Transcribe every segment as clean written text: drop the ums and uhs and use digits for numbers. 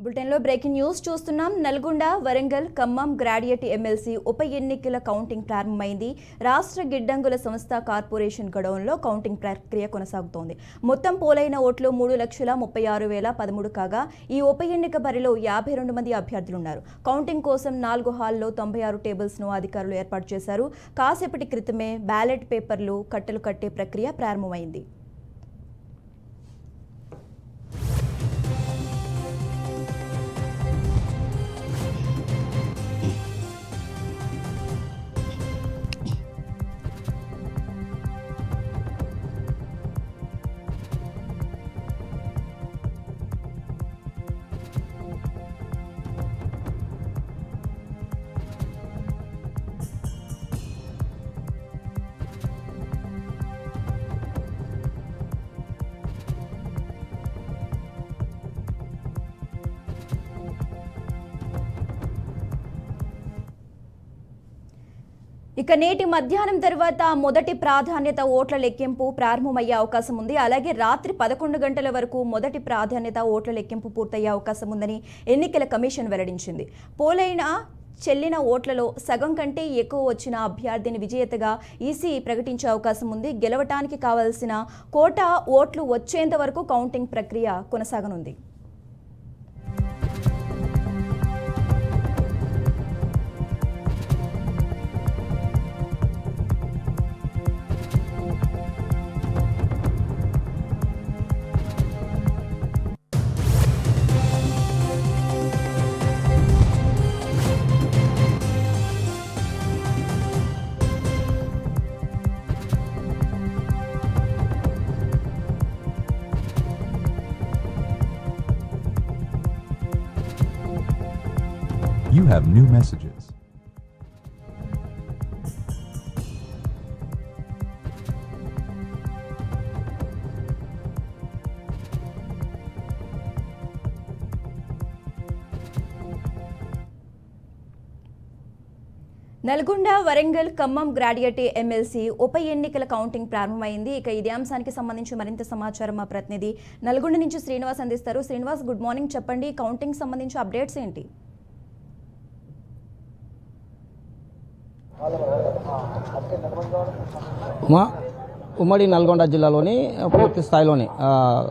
బులెటిన్లో breaking news చూస్తున్నాం. Nalgonda, Warangal, Khammam graduate MLC ఉప ఎన్నికల కౌంటింగ్ ప్రారంభమైంది. రాష్ట్ర గిడ్డంగుల సంస్థ కార్పొరేషన్ గొడవంలో కౌంటింగ్ ప్రక్రియ కొనసాగుతోంది. మొత్తం పోలైన ఓట్లు 3,36,013 కాగా ఈ ఉప ఎన్నిక బరిలో 52 మంది అభ్యర్థులున్నారు. కౌంటింగ్ కోసం 4 హాల్లో 96 టేబుల్స్ను అధికారులు ఏర్పాటు చేశారు. కాసేపటి క్రితమే బ్యాలెట్ పేపర్లు కట్టలు కట్టే ప్రక్రియ ప్రారంభమైంది. ఇక నేటి మధ్యాహ్నం తర్వాత మొదటి ప్రాధాన్యత ఓట్ల లెక్కింపు ప్రారంభమయ్యే అవకాశం ఉంది. అలాగే రాత్రి 11 గంటల వరకు మొదటి ప్రాధాన్యత ఓట్ల లెక్కింపు పూర్తయ్యే అవకాశం ఉందని ఎన్నికల కమిషన్ వెల్లడించింది. చెల్లిన ఓట్లలో సగం కంటే ఎక్కువ వచ్చిన అభ్యర్థిని విజేతగా ఈసీ ప్రకటించే అవకాశం ఉంది. గెలవటానికి కావాల్సిన కోటా ఓట్లు వచ్చేంత వరకు కౌంటింగ్ ప్రక్రియ కొనసాగనుంది. You have new messages. Nalgonda, Warangal, Khammam graduate MLC ఉప ఎన్నికల కౌంటింగ్ ప్రారంభమైంది. ఇక ఇదే అంశానికి సంబంధించి మరింత సమాచారం మా ప్రతినిధి నల్గొండ నుంచి శ్రీనివాస్ అందిస్తారు. Srinivas, good morning. చెప్పండి, కౌంటింగ్ సంబంధించి అప్డేట్స్ ఏంటి? ఉమ్మడి నల్గొండ జిల్లాలోని పూర్తి స్థాయిలోని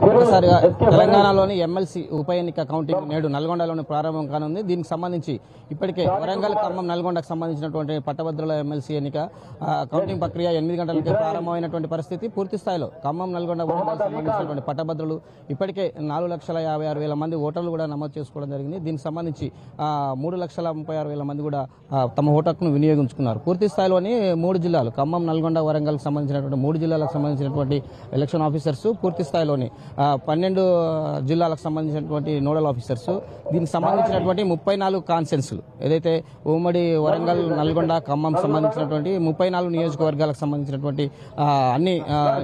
ఒకసారిగా తెలంగాణలోని ఎమ్మెల్సీ ఉప ఎన్నిక కౌంటింగ్ నేడు నల్గొండలోని ప్రారంభం కానుంది. దీనికి సంబంధించి ఇప్పటికే వరంగల్, ఖమ్మం, నల్గొండకు సంబంధించినటువంటి పట్టభద్రుల ఎమ్మెల్సీ ఎన్నిక కౌంటింగ్ ప్రక్రియ 8 గంటలకే ప్రారంభమైనటువంటి పరిస్థితి. పూర్తి స్థాయిలో ఖమ్మం, నల్గొండ, వరంగల్ సంబంధించినటువంటి పట్టభద్రులు ఇప్పటికే 4,56,000 మంది ఓటర్లు కూడా నమోదు చేసుకోవడం జరిగింది. దీనికి సంబంధించి 3,36,000 మంది కూడా తమ ఓటు హక్కును వినియోగించుకున్నారు. పూర్తి స్థాయిలోని 3 జిల్లాలు ఖమ్మం, నల్గొండ, వరంగల్ సంబంధించినటువంటి 3 జిల్లాలకు సంబంధించినటువంటి ఎలక్షన్ ఆఫీసర్స్, పూర్తి స్థాయిలోని 12 జిల్లాలకు సంబంధించినటువంటి నోడల్ ఆఫీసర్స్, దీనికి సంబంధించినటువంటి 34 కాన్సెన్సులు ఏదైతే ఉమ్మడి వరంగల్, నల్గొండ, ఖమ్మం సంబంధించినటువంటి 34 నియోజకవర్గాలకు సంబంధించినటువంటి అన్ని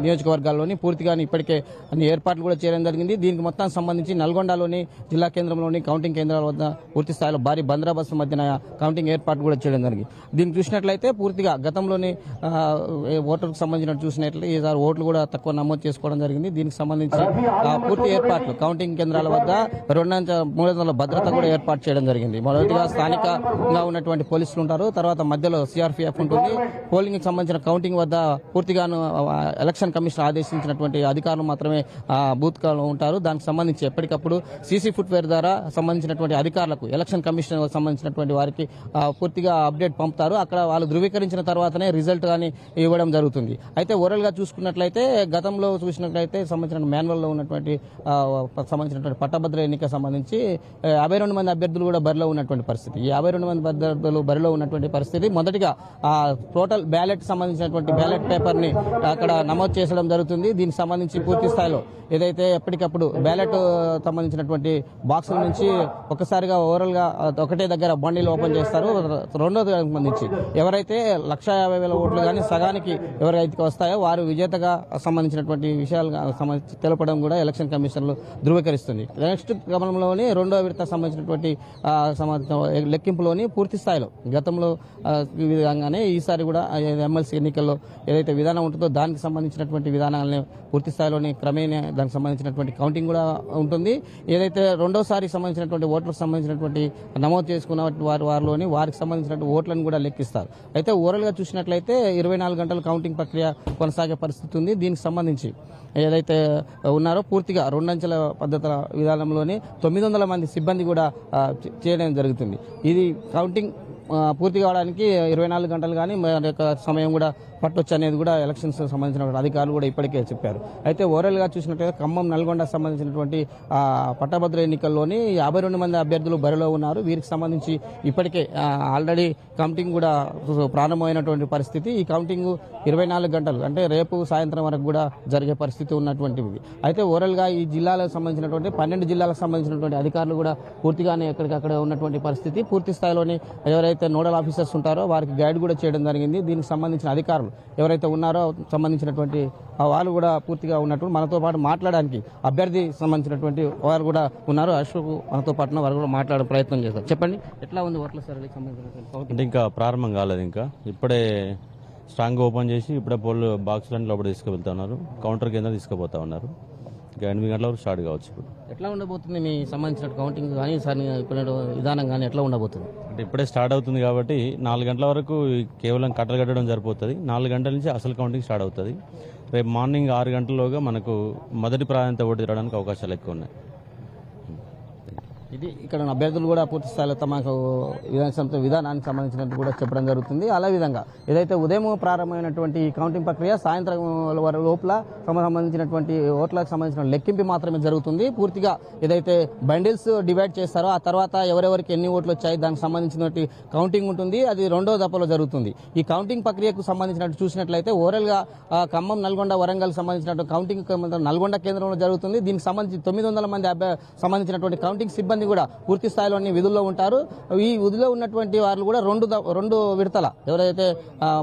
నియోజకవర్గాల్లోని పూర్తిగా ఇప్పటికే అన్ని ఏర్పాట్లు కూడా చేయడం జరిగింది. దీనికి మొత్తం సంబంధించి నల్గొండలోని జిల్లా కేంద్రంలోని కౌంటింగ్ కేంద్రాల వద్ద పూర్తి స్థాయిలో భారీ బందోబస్తు మధ్యన కౌంటింగ్ ఏర్పాటు కూడా చేయడం జరిగింది. దీన్ని చూసినట్లయితే పూర్తిగా గతంలోని ఓటర్కు సంబంధించినట్టు చూసినట్లయితే ఈసారి ఓట్లు కూడా తక్కువ నమోదు చేసుకోవడం జరిగింది. దీనికి సంబంధించి పూర్తి ఏర్పాట్లు కౌంటింగ్ కేంద్రాల వద్ద 200 భద్రత కూడా ఏర్పాటు చేయడం జరిగింది. మొదటిగా స్థానికంగా ఉన్నటువంటి పోలీసులు ఉంటారు, తర్వాత మధ్యలో సిఆర్పీఎఫ్ ఉంటుంది. పోలింగ్ కి సంబంధించిన కౌంటింగ్ వద్ద పూర్తిగాను ఎలక్షన్ కమిషన్ ఆదేశించినటువంటి అధికారులు మాత్రమే బూత్ లో ఉంటారు. దానికి సంబంధించి ఎప్పటికప్పుడు సీసీ ఫుట్వేర్ ద్వారా సంబంధించినటువంటి అధికారులకు ఎలక్షన్ కమిషన్ సంబంధించినటువంటి వారికి పూర్తిగా అప్డేట్ పంపుతారు. అక్కడ వాళ్ళు ధృవీకరించిన తర్వాతనే రిజల్ట్ కానీ ఇవ్వడం జరుగుతుంది. అయితే ఓవరాల్ గా చూసుకున్నట్లయితే గతంలో చూసినట్లయితే సంబంధించిన మాన్యువల్ లో ఉన్నటువంటి సంబంధించినటువంటి పట్టభద్రుల ఎన్నిక సంబంధించి 52 మంది అభ్యర్థులు కూడా బరిలో ఉన్నటువంటి పరిస్థితి. ఈ 52 మంది అభ్యర్థులు బరిలో ఉన్నటువంటి పరిస్థితి. మొదటిగా టోటల్ బ్యాలెట్ సంబంధించినటువంటి బ్యాలెట్ పేపర్ ని అక్కడ నమోదు చేసడం జరుగుతుంది. దీనికి సంబంధించి పూర్తి స్థాయిలో ఏదైతే ఎప్పటికప్పుడు బ్యాలెట్ సంబంధించినటువంటి బాక్సుల నుంచి ఒకసారిగా ఓవరాల్ గా ఒకటే దగ్గర బండిలు ఓపెన్ చేస్తారు. రెండోది సంబంధించి ఎవరైతే 1,50,000 ఓట్లు కానీ సగానికి ఎవరైతే వస్తాయో వారి వారు విజేతగా సంబంధించినటువంటి విషయాలు తెలపడం కూడా ఎలక్షన్ కమిషన్లు ధృవీకరిస్తుంది. నెక్స్ట్ క్రమంలోని రెండో విడత సంబంధించినటువంటి లెక్కింపులోని పూర్తి స్థాయిలో గతంలో విధంగానే ఈసారి కూడా ఎమ్మెల్సీ ఎన్నికల్లో ఏదైతే విధానం ఉంటుందో దానికి సంబంధించినటువంటి విధానాలని పూర్తి స్థాయిలోని క్రమేణా దానికి సంబంధించినటువంటి కౌంటింగ్ కూడా ఉంటుంది. ఏదైతే రెండోసారి సంబంధించినటువంటి ఓట్లకు సంబంధించినటువంటి నమోదు చేసుకున్న వారిలోని వారికి సంబంధించినటువంటి ఓట్లను కూడా లెక్కిస్తారు. అయితే ఓవరాల్గా చూసినట్లయితే 24 గంటల కౌంటింగ్ ప్రక్రియ కొనసాగే పరిస్థితి ఉంది. దీనికి సంబంధించి ఏదైతే ఉన్నారో పూర్తిగా రెండంచెల పద్ధతుల విధానంలోనే 900 మంది సిబ్బంది కూడా చేయడం జరుగుతుంది. ఇది కౌంటింగ్ పూర్తి కావడానికి 24 గంటలు కానీ మరి సమయం కూడా పట్టొచ్చు అనేది కూడా ఎలక్షన్స్ సంబంధించిన అధికారులు కూడా ఇప్పటికే చెప్పారు. అయితే ఓవరాల్గా చూసినట్లయితే ఖమ్మం నల్గొండ సంబంధించినటువంటి పట్టభద్ర ఎన్నికల్లోని 52 మంది అభ్యర్థులు బరిలో ఉన్నారు. వీరికి సంబంధించి ఇప్పటికే ఆల్రెడీ కౌంటింగ్ కూడా ప్రారంభమైనటువంటి పరిస్థితి. ఈ కౌంటింగ్ 24 గంటలు అంటే రేపు సాయంత్రం వరకు కూడా జరిగే పరిస్థితి ఉన్నటువంటిది. అయితే ఓవరాల్గా ఈ జిల్లాలకు సంబంధించినటువంటి 12 జిల్లాలకు సంబంధించినటువంటి అధికారులు కూడా పూర్తిగానే ఎక్కడికక్కడ ఉన్నటువంటి పరిస్థితి. పూర్తి స్థాయిలోని ఎవరైతే నోడల్ ఆఫీసర్స్ ఉంటారో వారికి గైడ్ కూడా చేయడం జరిగింది. దీనికి సంబంధించిన అధికారులు ఎవరైతే ఉన్నారో సంబంధించినటువంటి వాళ్ళు కూడా పూర్తిగా ఉన్నట్టు మనతో పాటు మాట్లాడడానికి అభ్యర్థి సంబంధించినటువంటి వారు కూడా ఉన్నారు. అశోక్ మనతో పాటు వారు కూడా మాట్లాడే ప్రయత్నం చేస్తారు. చెప్పండి, ఎట్లా ఉంది ఓట్ల సరళికి సంబంధించినటువంటి? అంటే ఇంకా ప్రారంభం కాలేదు, ఇంకా ఇప్పుడే స్ట్రాంగ్ ఓపెన్ చేసి ఇప్పుడే పోల్ బాక్స్లను లోపల తీసుకువెళ్తా ఉన్నారు. కౌంటర్ కింద తీసుకుపోతా ఉన్నారు. ఇంకా 8 గంటల వరకు స్టార్ట్ కావచ్చు. ఇప్పుడు ఎట్లా ఉండబోతుంది మీ సంబంధించిన కౌంటింగ్ కానీ ఇప్పుడు విధానం కానీ ఎట్లా ఉండబోతుంది? అంటే ఇప్పుడే స్టార్ట్ అవుతుంది కాబట్టి 4 గంటల వరకు కేవలం కట్టలు కట్టడం సరిపోతుంది. 4 గంటల నుంచి అసలు కౌంటింగ్ స్టార్ట్ అవుతుంది. రేపు మార్నింగ్ 6 గంటల్లోగా మనకు మొదటి ప్రాధాన్యత ఓటు తిరగడానికి అవకాశాలు ఎక్కువ ఉన్నాయి. ఇది ఇక్కడ అభ్యర్థులు కూడా పూర్తి స్థాయిలో తమకు విధానానికి సంబంధించినట్టు కూడా చెప్పడం జరుగుతుంది. అలా విధంగా ఏదైతే ఉదయం ప్రారంభమైనటువంటి కౌంటింగ్ ప్రక్రియ సాయంత్రం లోపల సంబంధించినటువంటి ఓట్లకు సంబంధించిన లెక్కింపు మాత్రమే జరుగుతుంది. పూర్తిగా ఏదైతే బండిల్స్ డివైడ్ చేస్తారో ఆ తర్వాత ఎవరెవరికి ఎన్ని ఓట్లు వచ్చాయి దానికి సంబంధించినటువంటి కౌంటింగ్ ఉంటుంది. అది రెండో దఫలో జరుగుతుంది. ఈ కౌంటింగ్ ప్రక్రియకు సంబంధించినట్టు చూసినట్లయితే ఓవరాల్ గా ఖమ్మం నల్గొండ వరంగల్ సంబంధించినటువంటి కౌంటింగ్ నల్గొండ కేంద్రంలో జరుగుతుంది. దీనికి సంబంధించి 900 మంది సంబంధించినటువంటి కౌంటింగ్ సిబ్బంది కూడా పూర్తి స్థాయిలోని విధుల్లో ఉంటారు. ఈ విధుల్లో ఉన్నటువంటి వారు కూడా రెండు విడతల ఎవరైతే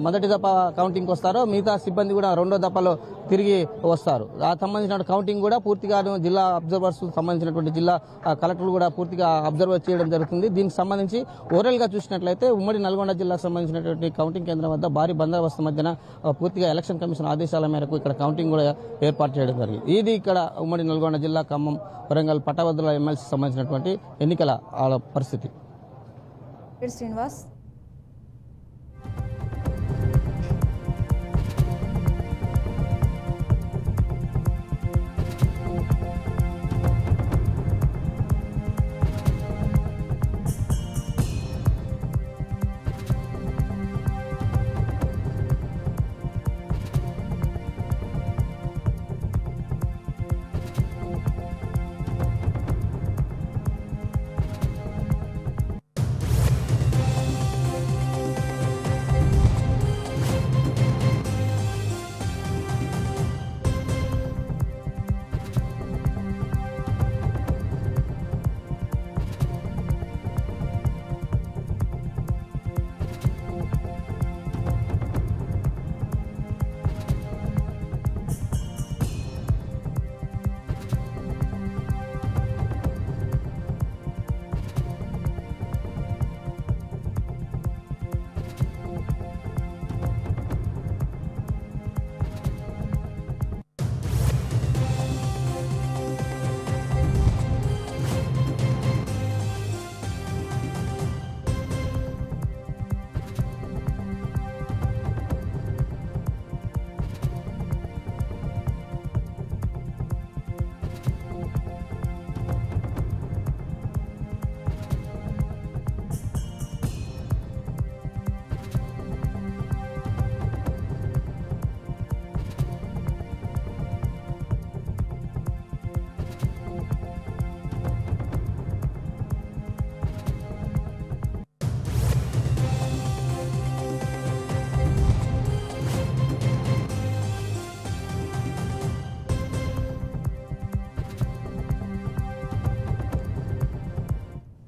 మొదటి దఫ కౌంటింగ్ వస్తారో మిగతా సిబ్బంది కూడా రెండో దఫలో తిరిగి వస్తారు. ఆ సంబంధించిన కౌంటింగ్ కూడా పూర్తిగా జిల్లా అబ్జర్వర్స్ సంబంధించినటువంటి జిల్లా కలెక్టర్లు కూడా పూర్తిగా అబ్జర్వ్ చేయడం జరుగుతుంది. దీనికి సంబంధించి ఓవరాల్ గా చూసినట్లయితే ఉమ్మడి నల్గొండ జిల్లాకు సంబంధించినటువంటి కౌంటింగ్ కేంద్రం వద్ద భారీ బందోబస్తు మధ్యన పూర్తిగా ఎలక్షన్ కమిషన్ ఆదేశాల మేరకు ఇక్కడ కౌంటింగ్ కూడా ఏర్పాటు చేయడం జరిగింది. ఇది ఇక్కడ ఉమ్మడి నల్గొండ జిల్లా ఖమ్మం వరంగల్ పట్టభద్రుల ఎమ్మెల్సీ సంబంధించినటువంటి ఎన్నికల పరిస్థితి. శ్రీనివాస్.